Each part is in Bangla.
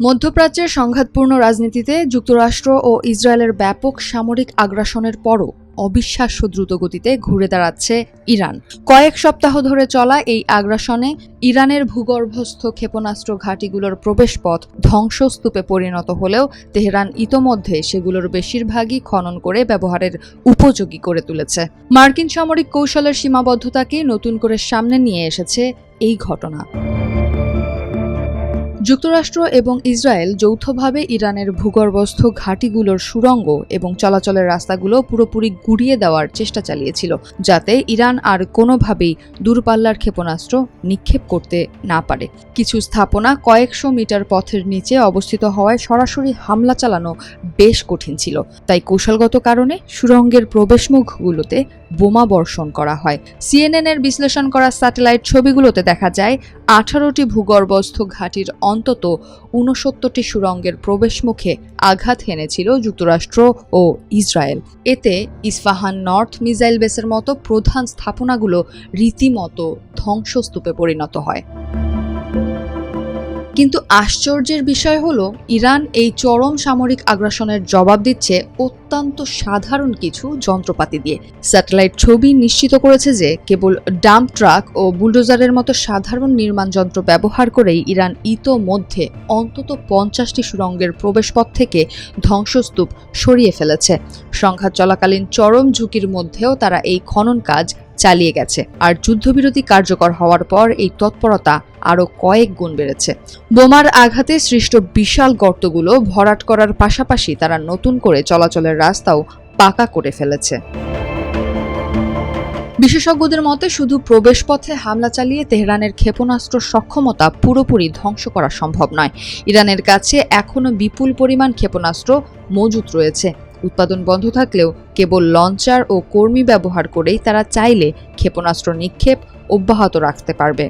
মধ্যপ্রাচ্যের সংঘাতপূর্ণ রাজনীতিতে যুক্তরাষ্ট্র ও ইসরায়েলের ব্যাপক সামরিক আগ্রাসনের পরও অবিশ্বাস্য দ্রুতগতিতে ঘুরে দাঁড়াচ্ছে ইরান। কয়েক সপ্তাহ ধরে চলা এই আগ্রাসনে ইরানের ভূগর্ভস্থ ক্ষেপণাস্ত্র ঘাঁটিগুলোর প্রবেশপথ ধ্বংসস্তূপে পরিণত হলেও তেহরান ইতোমধ্যে সেগুলোর বেশিরভাগই খনন করে ব্যবহারের উপযোগী করে তুলেছে। মার্কিন সামরিক কৌশলের সীমাবদ্ধতাকে নতুন করে সামনে নিয়ে এসেছে এই ঘটনা। যুক্তরাষ্ট্র এবং ইসরায়েল যৌথভাবে ইরানের ভূগর্ভস্থ ঘাঁটিগুলোর সুড়ঙ্গ এবং চলাচলের রাস্তাগুলো পুরোপুরি গুড়িয়ে দেওয়ার চেষ্টা চালিয়েছিল, যাতে ইরান আর কোনোভাবেই দূরপাল্লার ক্ষেপণাস্ত্র নিক্ষেপ করতে না পারে। কিছু স্থাপনা কয়েকশো মিটার পথের নিচে অবস্থিত হওয়ায় সরাসরি হামলা চালানো বেশ কঠিন ছিল। তাই কৌশলগত কারণে সুড়ঙ্গের প্রবেশমুখগুলোতে বোমা বর্ষণ করা হয়। সিএনএন-এর বিশ্লেষণ করা স্যাটেলাইট ছবিগুলোতে দেখা যায় 18টি ভূগর্ভস্থ ঘাঁটির অন্তত 69টি সুড়ঙ্গের প্রবেশমুখে আঘাত হেনেছিল যুক্তরাষ্ট্র ও ইসরায়েল। এতে ইস্পাহান নর্থ মিসাইল বেসের মতো প্রধান স্থাপনাগুলো রীতিমতো ধ্বংসস্তূপে পরিণত হয়। কিন্তু আশ্চর্যের বিষয় হলো, ইরান এই চরম সামরিক আগ্রাসনের জবাব দিচ্ছে অত্যন্ত সাধারণ কিছু যন্ত্রপাতি দিয়ে। স্যাটেলাইট ছবি নিশ্চিত করেছে যে কেবল ডাম্প ট্রাক ও বুলডোজারের মতো সাধারণ নির্মাণ যন্ত্র ব্যবহার করেই ইরান ইতোমধ্যে অন্তত 50টি সুড়ঙ্গের প্রবেশপথ থেকে ধ্বংসস্তূপ সরিয়ে ফেলেছে। সংঘাত চলাকালীন চরম ঝুঁকির মধ্যেও তারা এই খনন কাজ চালিয়ে গেছে। আর যুদ্ধবিরতি কার্যকর হওয়ার পর এই তৎপরতা আরও কয়েক গুণ বেড়েছে। বোমার আঘাতে সৃষ্ট বিশাল গর্তগুলো ভরাট করার পাশাপাশি তারা নতুন করে চলাচলের রাস্তাও পাকা করে ফেলেছে। বিশেষজ্ঞদের মতে শুধু প্রবেশপথে হামলা চালিয়ে তেহরানের ক্ষেপণাস্ত্র সক্ষমতা পুরোপুরি ধ্বংস করা সম্ভব নয়। ইরানের কাছে এখনও বিপুল পরিমাণ ক্ষেপণাস্ত্র মজুত রয়েছে। উৎপাদন বন্ধ থাকলেও কেবল লঞ্চার ও কর্মী ব্যবহার করেই তারা চাইলে ক্ষেপণাস্ত্র নিক্ষেপ অব্যাহত রাখতে পারবে।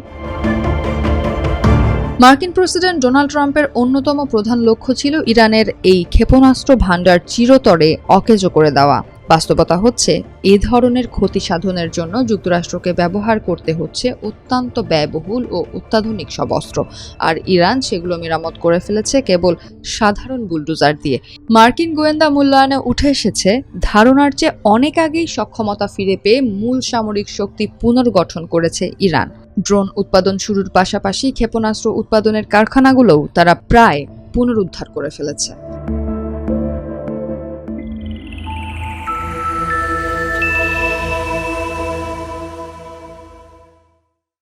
মার্কিন প্রেসিডেন্ট ডোনাল্ড ট্রাম্পের অন্যতম প্রধান লক্ষ্য ছিল ইরানের এই ক্ষেপণাস্ত্র ভাণ্ডার চিরতরে অকেজো করে দেওয়া। বাস্তবতা হচ্ছে, এ ধরনের ক্ষতি সাধনের জন্য যুক্তরাষ্ট্রকে ব্যবহার করতে হচ্ছে অত্যন্ত ব্যয়বহুল ও অত্যাধুনিক সব অস্ত্র, আর ইরান সেগুলো মেরামত করে ফেলেছে কেবল সাধারণ বুলডোজার দিয়ে। মার্কিন গোয়েন্দা মূল্যায়নে উঠে এসেছে, ধারণার চেয়ে অনেক আগেই সক্ষমতা ফিরে পেয়ে মূল সামরিক শক্তি পুনর্গঠন করেছে ইরান। ড্রোন উৎপাদন শুরুর পাশাপাশি ক্ষেপণাস্ত্র উৎপাদনের কারখানাগুলোও তারা প্রায় পুনরুদ্ধার করে ফেলেছে।